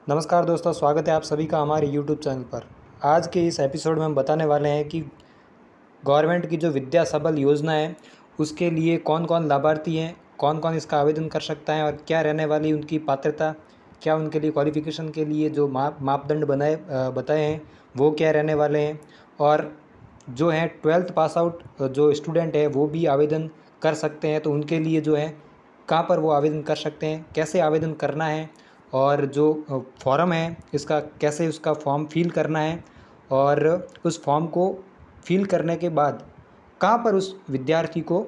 नमस्कार दोस्तों, स्वागत है आप सभी का हमारे यूट्यूब चैनल पर। आज के इस एपिसोड में हम बताने वाले हैं कि गवर्नमेंट की जो विद्या सबल योजना है उसके लिए कौन कौन लाभार्थी हैं, कौन कौन इसका आवेदन कर सकता है और क्या रहने वाली उनकी पात्रता, क्या उनके लिए क्वालिफ़िकेशन के लिए जो मापदंड बताए हैं वो क्या रहने वाले हैं। और जो है 12th पास आउट जो स्टूडेंट है वो भी आवेदन कर सकते हैं, तो उनके लिए जो है कहाँ पर वो आवेदन कर सकते हैं, कैसे आवेदन करना है और जो फॉर्म है इसका कैसे उसका फॉर्म फिल करना है और उस फॉर्म को फिल करने के बाद कहाँ पर उस विद्यार्थी को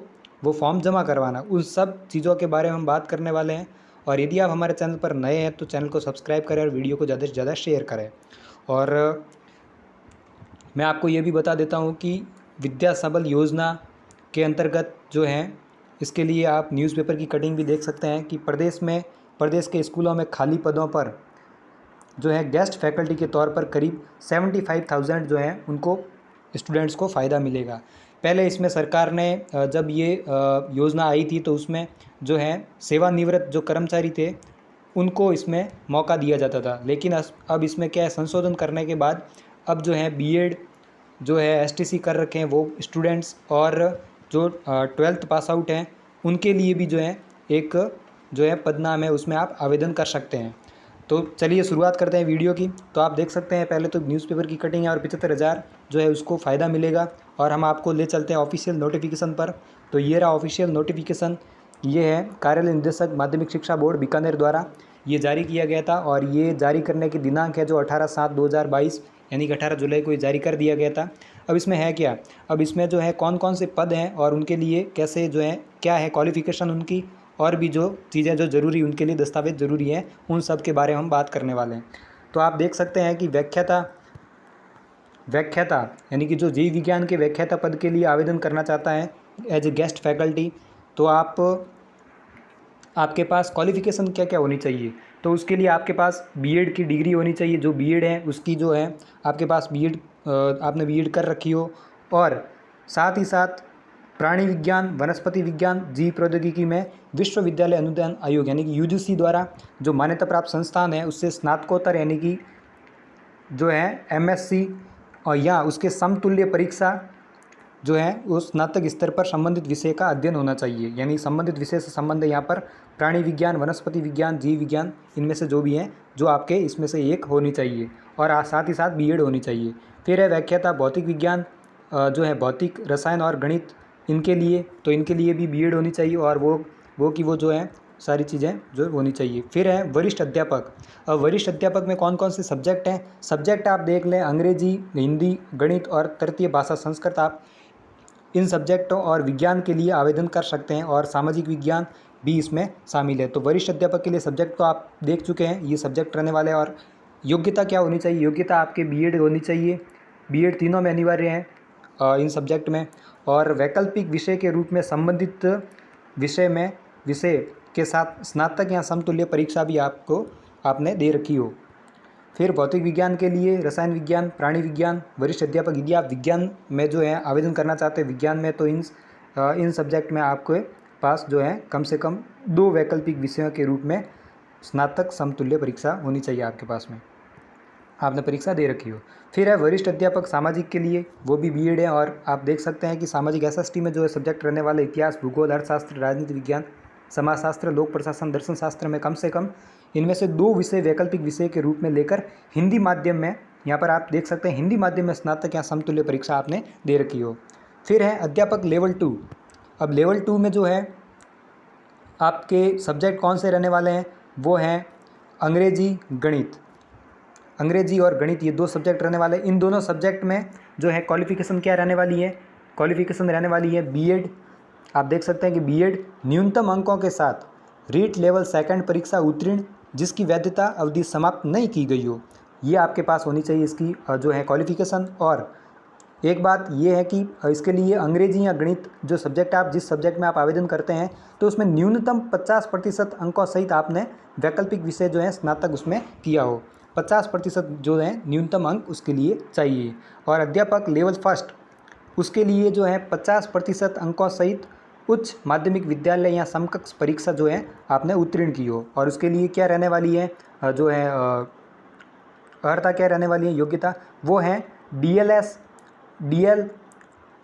वो फॉर्म जमा करवाना, उन सब चीज़ों के बारे में हम बात करने वाले हैं। और यदि आप हमारे चैनल पर नए हैं तो चैनल को सब्सक्राइब करें और वीडियो को ज़्यादा से ज़्यादा शेयर करें। और मैं आपको ये भी बता देता हूँ कि विद्या सबल योजना के अंतर्गत जो है इसके लिए आप न्यूज़पेपर की कटिंग भी देख सकते हैं कि प्रदेश के स्कूलों में खाली पदों पर जो है गेस्ट फैकल्टी के तौर पर करीब 75,000 जो है उनको स्टूडेंट्स को फ़ायदा मिलेगा। पहले इसमें सरकार ने जब ये योजना आई थी तो उसमें जो है सेवानिवृत्त जो कर्मचारी थे उनको इसमें मौका दिया जाता था, लेकिन अब इसमें क्या है, संशोधन करने के बाद अब जो है बीएड जो है एसटीसी कर रखे हैं वो स्टूडेंट्स और जो 12th पास आउट हैं उनके लिए भी जो है एक जो है पदनाम है उसमें आप आवेदन कर सकते हैं। तो चलिए शुरुआत करते हैं वीडियो की। तो आप देख सकते हैं पहले तो न्यूज़पेपर की कटिंग है और 75,000 जो है उसको फ़ायदा मिलेगा। और हम आपको ले चलते हैं ऑफिशियल नोटिफिकेशन पर। तो ये रहा ऑफिशियल नोटिफिकेशन, ये है कार्यालय निदेशक माध्यमिक शिक्षा बोर्ड बीकानेर द्वारा ये जारी किया गया था और ये जारी करने की दिनांक है जो 18/7/2022 यानी कि 18 जुलाई को ये जारी कर दिया गया था। अब इसमें है क्या, अब इसमें जो है कौन कौन से पद हैं और उनके लिए कैसे जो है क्या है क्वालिफ़िकेशन उनकी, और भी जो चीज़ें जो ज़रूरी उनके लिए दस्तावेज़ ज़रूरी हैं उन सब के बारे में हम बात करने वाले हैं। तो आप देख सकते हैं कि व्याख्याता व्याख्याता यानी कि जो जीव विज्ञान के व्याख्याता पद के लिए आवेदन करना चाहता है एज ए गेस्ट फैकल्टी, तो आपके पास क्वालिफ़िकेशन क्या क्या होनी चाहिए। तो उसके लिए आपके पास बीएड की डिग्री होनी चाहिए, जो बीएड है उसकी जो है आपके पास बीएड आपने बीएड कर रखी हो। और साथ ही साथ प्राणी विज्ञान, वनस्पति विज्ञान, जीव प्रौद्योगिकी में विश्वविद्यालय अनुदान आयोग यानी कि यूजीसी द्वारा जो मान्यता प्राप्त संस्थान है उससे स्नातकोत्तर यानी कि जो है एमएससी और या उसके समतुल्य परीक्षा जो है वो स्नातक स्तर पर संबंधित विषय का अध्ययन होना चाहिए। यानी संबंधित विषय से संबंध है यहाँ पर प्राणी विज्ञान, वनस्पति विज्ञान, जीव विज्ञान, इनमें से जो भी हैं जो आपके इसमें से एक होनी चाहिए और साथ ही साथ बीएड होनी चाहिए। फिर है व्याख्याता भौतिक विज्ञान, जो है भौतिक, रसायन और गणित, इनके लिए तो इनके लिए भी बीएड होनी चाहिए और वो जो है सारी चीज़ें जो होनी चाहिए। फिर है वरिष्ठ अध्यापक। अब वरिष्ठ अध्यापक में कौन कौन से सब्जेक्ट हैं, सब्जेक्ट आप देख लें, अंग्रेजी, हिंदी, गणित और तृतीय भाषा संस्कृत। आप इन सब्जेक्टों और विज्ञान के लिए आवेदन कर सकते हैं और सामाजिक विज्ञान भी इसमें शामिल है। तो वरिष्ठ अध्यापक के लिए सब्जेक्ट तो आप देख चुके हैं, ये सब्जेक्ट रहने वाले हैं। और योग्यता क्या होनी चाहिए, योग्यता आपके बीएड होनी चाहिए, बीएड तीनों में अनिवार्य है इन सब्जेक्ट में। और वैकल्पिक विषय के रूप में संबंधित विषय के साथ स्नातक या समतुल्य परीक्षा भी आपने दे रखी हो। फिर भौतिक विज्ञान के लिए रसायन विज्ञान, प्राणी विज्ञान, वरिष्ठ अध्यापक। यदि आप विज्ञान में जो है आवेदन करना चाहते हैं विज्ञान में, तो इन सब्जेक्ट में आपके पास जो है कम से कम 2 वैकल्पिक विषयों के रूप में स्नातक समतुल्य परीक्षा होनी चाहिए आपके पास में, आपने परीक्षा दे रखी हो। फिर है वरिष्ठ अध्यापक सामाजिक के लिए, वो भी बीएड है। और आप देख सकते हैं कि सामाजिक एसएसटी में जो है सब्जेक्ट रहने वाले इतिहास, भूगोल, अर्थशास्त्र, राजनीति विज्ञान, समाजशास्त्र, लोक प्रशासन, दर्शन शास्त्र में से कम इनमें से 2 विषय वैकल्पिक विषय के रूप में लेकर हिंदी माध्यम में, यहाँ पर आप देख सकते हैं हिंदी माध्यम में स्नातक या समतुल्य परीक्षा आपने दे रखी हो। फिर है अध्यापक लेवल 2। अब लेवल 2 में जो है आपके सब्जेक्ट कौन से रहने वाले हैं, वो हैं अंग्रेजी, गणित। अंग्रेजी और गणित ये 2 सब्जेक्ट रहने वाले। इन दोनों सब्जेक्ट में जो है क्वालिफ़िकेशन क्या रहने वाली है, क्वालिफ़िकेशन रहने वाली है बीएड। आप देख सकते हैं कि बीएड न्यूनतम अंकों के साथ रीट लेवल 2 परीक्षा उत्तीर्ण जिसकी वैधता अवधि समाप्त नहीं की गई हो, ये आपके पास होनी चाहिए इसकी जो है क्वालिफ़िकेशन। और एक बात ये है कि इसके लिए अंग्रेजी या गणित जो सब्जेक्ट आप जिस सब्जेक्ट में आप आवेदन करते हैं तो उसमें न्यूनतम 50% अंकों सहित आपने वैकल्पिक विषय जो है स्नातक उसमें किया हो, 50% जो है न्यूनतम अंक उसके लिए चाहिए। और अध्यापक लेवल 1 उसके लिए जो है 50% अंकों सहित उच्च माध्यमिक विद्यालय या समकक्ष परीक्षा जो है आपने उत्तीर्ण की हो। और उसके लिए क्या रहने वाली है, जो है अर्हता क्या रहने वाली है, योग्यता वो है DLS DL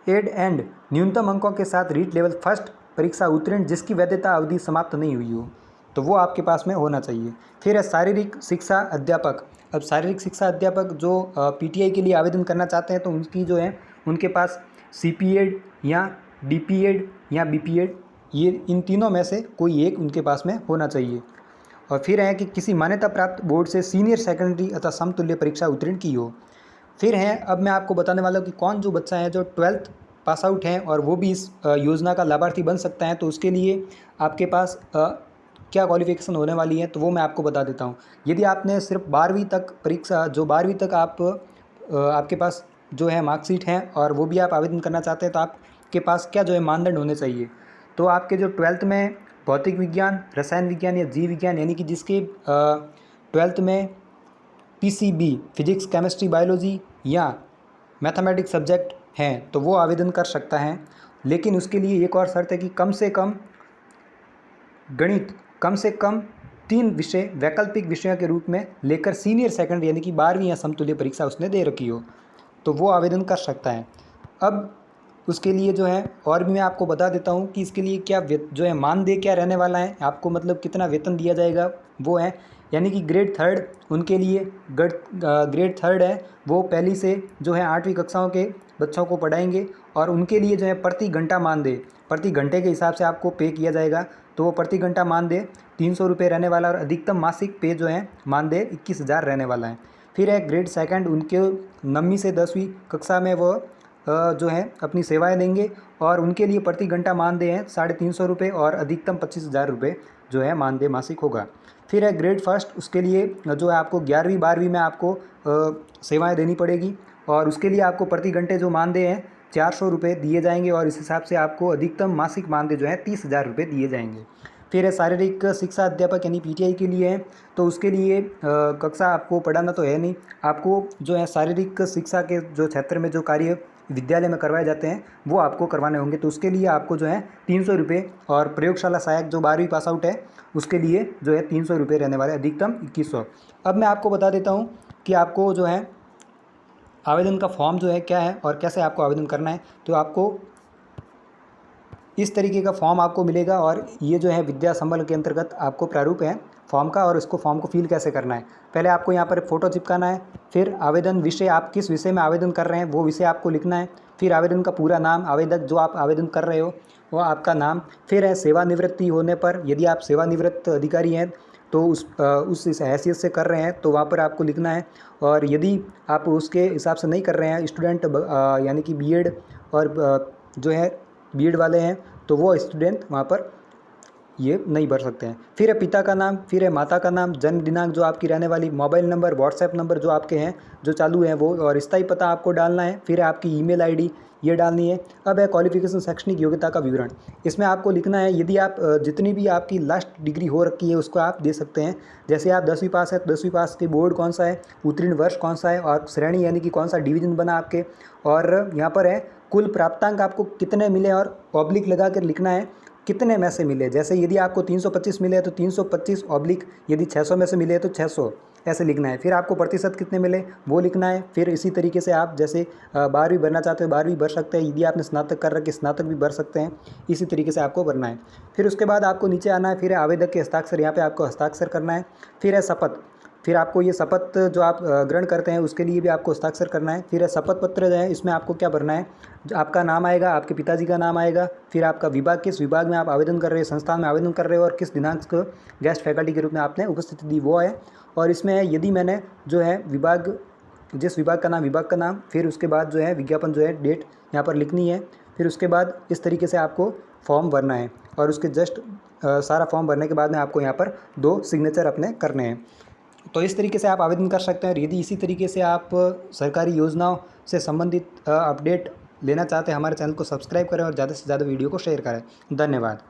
एड एंड न्यूनतम अंकों के साथ रीट लेवल फर्स्ट परीक्षा उत्तीर्ण जिसकी वैधता अवधि समाप्त नहीं हुई हो, तो वो आपके पास में होना चाहिए। फिर है शारीरिक शिक्षा अध्यापक। अब शारीरिक शिक्षा अध्यापक जो PTI के लिए आवेदन करना चाहते हैं तो उनकी जो है उनके पास CPED या DPED या BPED, ये इन तीनों में से कोई एक उनके पास में होना चाहिए। और फिर है कि किसी मान्यता प्राप्त बोर्ड से सीनियर सेकेंडरी अथवा समतुल्य परीक्षा उत्तीर्ण की हो। फिर है, अब मैं आपको बताने वाला हूँ कि कौन जो बच्चा है जो 12th पास आउट है और वो भी इस योजना का लाभार्थी बन सकता है, तो उसके लिए आपके पास क्या क्वालिफिकेशन होने वाली है, तो वो मैं आपको बता देता हूँ। यदि आपने सिर्फ 12वीं तक परीक्षा, जो 12वीं तक आपके पास जो है मार्कशीट है और वो भी आप आवेदन करना चाहते हैं, तो आपके पास क्या जो है मानदंड होने चाहिए। तो आपके जो 12th में भौतिक विज्ञान, रसायन विज्ञान या जीव विज्ञान, यानी कि जिसके 12th में PCB फिजिक्स केमिस्ट्री बायोलॉजी या मैथमेटिक्स सब्जेक्ट हैं, तो वो आवेदन कर सकता है। लेकिन उसके लिए एक और शर्त है कि कम से कम गणित कम से कम 3 विषय वैकल्पिक विषयों के रूप में लेकर सीनियर सेकेंडरी यानी कि 12वीं या समतुल्य परीक्षा उसने दे रखी हो, तो वो आवेदन कर सकता है। अब उसके लिए जो है और भी मैं आपको बता देता हूँ कि इसके लिए क्या जो है मानदेय क्या रहने वाला है, आपको मतलब कितना वेतन दिया जाएगा वो है, यानी कि ग्रेड 3 उनके लिए ग्रेड 3 है वो पहली से जो है 8वीं कक्षाओं के बच्चों को पढ़ाएंगे और उनके लिए जो है प्रति घंटा मानदेय प्रति घंटे के हिसाब से आपको पे किया जाएगा। तो वो प्रति घंटा मानदेय 300 रुपये रहने वाला और अधिकतम मासिक पे जो है मानदेय 21,000 रहने वाला है। फिर है ग्रेड 2 उनके 9वीं से 10वीं कक्षा में वो जो है अपनी सेवाएं देंगे और उनके लिए प्रति घंटा मानदेय है 350 रुपये और अधिकतम 25,000 रुपये जो है मानदेय मासिक होगा। फिर है ग्रेड 1, उसके लिए जो है आपको 11वीं 12वीं में आपको सेवाएं देनी पड़ेगी और उसके लिए आपको प्रति घंटे जो मानदेय हैं 400 रुपये दिए जाएंगे और इस हिसाब से आपको अधिकतम मासिक मानदेय जो है 30,000 रुपये दिए जाएंगे। फिर है शारीरिक शिक्षा अध्यापक यानी PTI के लिए है, तो उसके लिए कक्षा आपको पढ़ाना तो है नहीं, आपको जो है शारीरिक शिक्षा के जो क्षेत्र में जो कार्य विद्यालय में करवाए जाते हैं वो आपको करवाने होंगे। तो उसके लिए आपको जो है 300 रुपये और प्रयोगशाला सहायक जो 12वीं पास आउट है उसके लिए जो है 300 रुपये रहने वाले, अधिकतम 2100। अब मैं आपको बता देता हूँ कि आपको जो है आवेदन का फॉर्म जो है क्या है और कैसे आपको आवेदन करना है। तो आपको इस तरीके का फॉर्म आपको मिलेगा और ये जो है विद्या संबल के अंतर्गत आपको प्रारूप है फॉर्म का और इसको फॉर्म को फिल कैसे करना है। पहले आपको यहाँ पर फ़ोटो चिपकाना है, फिर आवेदन विषय, आप किस विषय में आवेदन कर रहे हैं वो विषय आपको लिखना है, फिर आवेदन का पूरा नाम, आवेदक जो आप आवेदन कर रहे हो वो आपका नाम, फिर है सेवानिवृत्ति होने पर यदि आप सेवानिवृत्त अधिकारी हैं तो उस हैसियत से कर रहे हैं तो वहाँ पर आपको लिखना है। और यदि आप उसके हिसाब से नहीं कर रहे हैं, स्टूडेंट यानी कि B.Ed और जो है B.Ed वाले हैं तो वो स्टूडेंट वहाँ पर ये नहीं भर सकते हैं। फिर है पिता का नाम, फिर है माता का नाम, जन्म दिनांक जो आपकी रहने वाली, मोबाइल नंबर, व्हाट्सएप नंबर जो आपके हैं जो चालू हैं वो, और स्थायी पता आपको डालना है, फिर है आपकी ईमेल आईडी ये डालनी है। अब है क्वालिफिकेशन शैक्षणिक योग्यता का विवरण, इसमें आपको लिखना है यदि आप जितनी भी आपकी लास्ट डिग्री हो रखी है उसको आप दे सकते हैं। जैसे आप 10वीं पास है तो 10वीं पास के बोर्ड कौन सा है, उत्तीर्ण वर्ष कौन सा है और श्रेणी यानी कि कौन सा डिवीज़न बना आपके, और यहाँ पर है कुल प्राप्तांक आपको कितने मिले और ऑब्लिक लगा कर लिखना है कितने में से मिले। जैसे यदि आपको 325 मिले तो 325 ऑब्लिक, यदि 600 में से मिले तो 600 ऐसे लिखना है। फिर आपको प्रतिशत कितने मिले वो लिखना है। फिर इसी तरीके से आप जैसे 12वीं भरना चाहते हो 12वीं भर सकते हैं, यदि आपने स्नातक कर रखे स्नातक भी भर सकते हैं, इसी तरीके से आपको भरना है। फिर उसके बाद आपको नीचे आना है, फिर आवेदक के हस्ताक्षर, यहाँ पर आपको हस्ताक्षर करना है। फिर है शपथ, फिर आपको ये शपथ जो आप ग्रहण करते हैं उसके लिए भी आपको हस्ताक्षर करना है। फिर है शपथ पत्र जो है, इसमें आपको क्या भरना है, जो आपका नाम आएगा, आपके पिताजी का नाम आएगा, फिर आपका विभाग, किस विभाग में आप आवेदन कर रहे हो, संस्थान में आवेदन कर रहे हो और किस दिनांक को गेस्ट फैकल्टी के रूप में आपने उपस्थिति दी वो है। और इसमें यदि मैंने जो है विभाग, जिस विभाग का नाम, विभाग का नाम, फिर उसके बाद जो है विज्ञापन जो है डेट यहाँ पर लिखनी है। फिर उसके बाद इस तरीके से आपको फॉर्म भरना है और उसके जस्ट सारा फॉर्म भरने के बाद में आपको यहाँ पर 2 सिग्नेचर अपने करने हैं। तो इस तरीके से आप आवेदन कर सकते हैं। और यदि इसी तरीके से आप सरकारी योजनाओं से संबंधित अपडेट लेना चाहते हैं, हमारे चैनल को सब्सक्राइब करें और ज़्यादा से ज़्यादा वीडियो को शेयर करें। धन्यवाद।